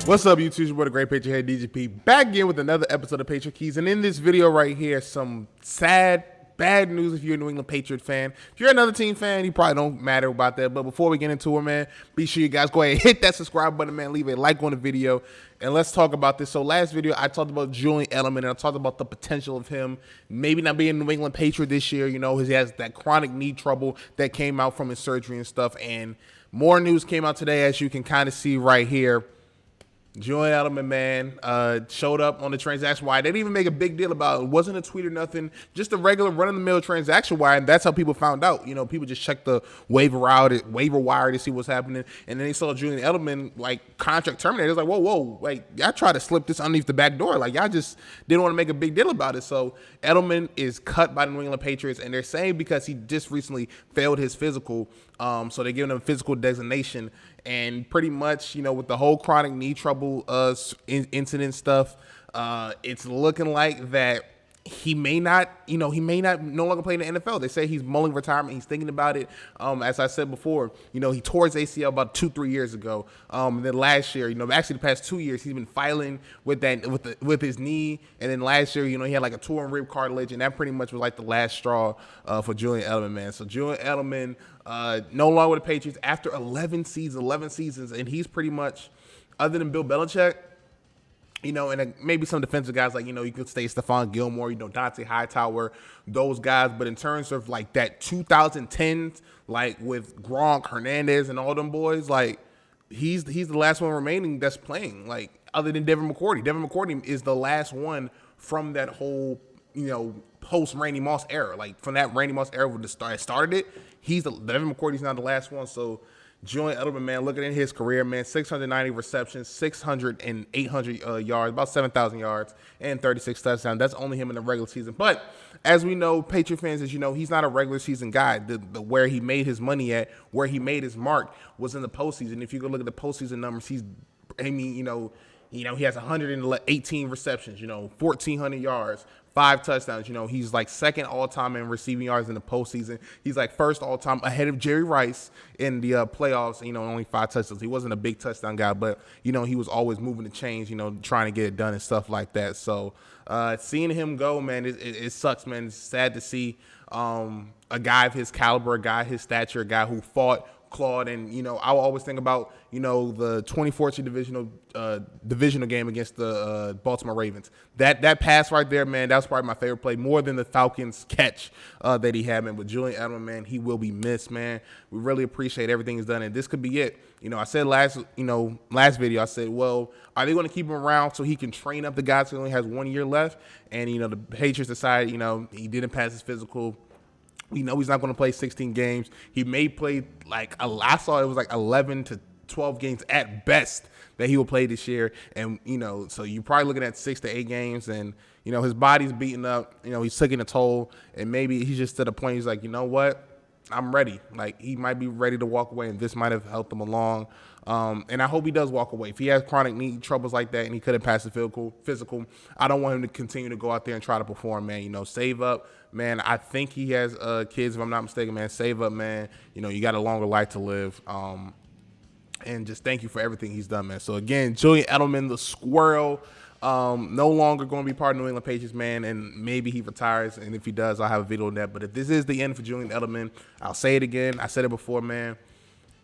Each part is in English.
What's up, YouTube? Your boy, the Great Patriot Head DGP, back again with another episode of Patriot Keys. And in this video right here, some sad, bad news if you're a New England Patriot fan. If you're another team fan, you probably don't matter about that. But before we get into it, man, be sure you guys go ahead and hit that subscribe button, man. Leave a like on the video, and let's talk about this. So last video, I talked about Julian Edelman, and I talked about the potential of him maybe not being a New England Patriot this year. You know, he has that chronic knee trouble that came out from his surgery and stuff. And more news came out today, as you can kind of see right here. Julian Edelman, man, showed up on the transaction wire. They didn't even make a big deal about it. It wasn't a tweet or nothing, just a regular run-of-the-mill transaction wire, and that's how people found out. You know, people just checked the waiver wire to see what's happening, and then they saw Julian Edelman, like, contract terminated. It's like, whoa, like, y'all tried to slip this underneath the back door. Like, y'all just didn't want to make a big deal about it. So Edelman is cut by the New England Patriots, and they're saying because he just recently failed his physical, so they're giving him physical designation. And pretty much, you know, with the whole chronic knee trouble incident stuff, it's looking like that he may not no longer play in the NFL. They say he's mulling retirement. He's thinking about it. As I said before, you know, he tore his ACL about 2-3 years ago. Then last year, you know, actually the past 2 years, he's been filing with his knee. And then last year, you know, he had like a torn rib cartilage, and that pretty much was like the last straw for Julian Edelman, man. So Julian Edelman no longer with the Patriots after 11 seasons, and he's pretty much, other than Bill Belichick, you know, and maybe some defensive guys like, you know, you could say Stephon Gilmore, you know, Dante Hightower, those guys. But in terms of like that 2010s, like with Gronk, Hernandez, and all them boys, like he's the last one remaining that's playing. Like other than Devin McCourty. Devin McCourty is the last one from that whole, you know, post Randy Moss era. Like from that Randy Moss era when the started it, Devin McCourty's not the last one. So Julian Edelman, man, looking at his career, man, 690 receptions, 600 and 800 yards, about 7,000 yards, and 36 touchdowns. That's only him in the regular season. But as we know, Patriot fans, as you know, he's not a regular season guy. The where he made his money at, where he made his mark was in the postseason. If you go look at the postseason numbers, he has 118 receptions, you know, 1,400 yards, 5 touchdowns. You know, he's like second all-time in receiving yards in the postseason. He's like first all-time ahead of Jerry Rice in the playoffs, you know, only 5 touchdowns. He wasn't a big touchdown guy, but, you know, he was always moving the chains, you know, trying to get it done and stuff like that. So seeing him go, man, it sucks, man. It's sad to see a guy of his caliber, a guy of his stature, a guy who fought, clawed, and, you know, I will always think about, you know, the 2014 divisional game against the Baltimore Ravens. That pass right there, man, that was probably my favorite play, more than the Falcons catch that he had, man. With Julian Edelman, man, he will be missed, man. We really appreciate everything he's done, and this could be it. You know, I said last video, I said, well, are they going to keep him around so he can train up the guys who only has 1 year left? And, you know, the Patriots decided, you know, he didn't pass his physical. We know he's not going to play 16 games. He may play I saw it was like 11 to 12 games at best that he will play this year. And, you know, so you're probably looking at 6 to 8 games. And, you know, his body's beaten up. You know, he's taking a toll. And maybe he's just to the point he's like, you know what? I'm ready. Like, he might be ready to walk away, and this might have helped him along. And I hope he does walk away. If he has chronic knee troubles like that and he couldn't pass the physical, I don't want him to continue to go out there and try to perform, man. You know, save up. Man, I think he has kids, if I'm not mistaken, man. Save up, man. You know, you got a longer life to live. And just thank you for everything he's done, man. So, again, Julian Edelman, the squirrel, no longer going to be part of New England Patriots, man, and maybe he retires, and if he does, I'll have a video on that. But if this is the end for Julian Edelman, I'll say it again. I said it before, man.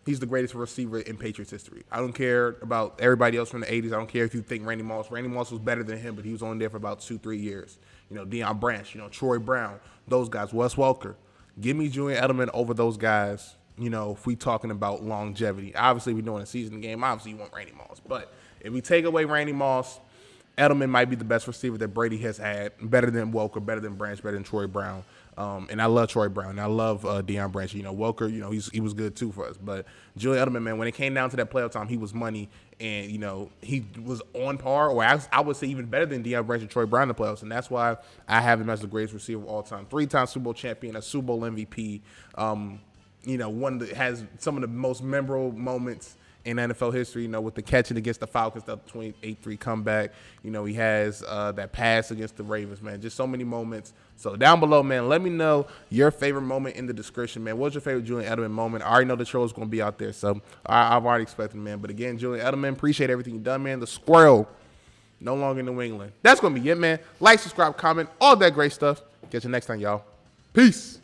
He's the greatest receiver in Patriots history. I don't care about everybody else from the 80s. I don't care if you think Randy Moss. Randy Moss was better than him, but he was only there for about 2-3 years. You know, Deion Branch, you know, Troy Brown, those guys, Wes Welker. Give me Julian Edelman over those guys, you know, if we talking about longevity. Obviously, we're doing a season game. Obviously, you want Randy Moss. But if we take away Randy Moss, Edelman might be the best receiver that Brady has had, better than Welker, better than Branch, better than Troy Brown. And I love Troy Brown. And I love Deion Branch. You know, Welker, you know, he was good too for us. But Julian Edelman, man, when it came down to that playoff time, he was money. And, you know, he was on par, or I would say even better than Deion Branch and Troy Brown in the playoffs. And that's why I have him as the greatest receiver of all time. 3-time Super Bowl champion, a Super Bowl MVP. You know, one that has some of the most memorable moments in NFL history, with the catching against the Falcons, the 28-3 comeback. He has that pass against the Ravens, man. Just so many moments. So down below, man, let me know your favorite moment in the description, man. What's your favorite Julian Edelman moment? I already know the troll is going to be out there, so I've already expected, man. But again, Julian Edelman, appreciate everything you've done, man. The squirrel, no longer in New England. That's going to be it, man. Like, subscribe, comment, all that great stuff. Catch you next time, y'all. Peace.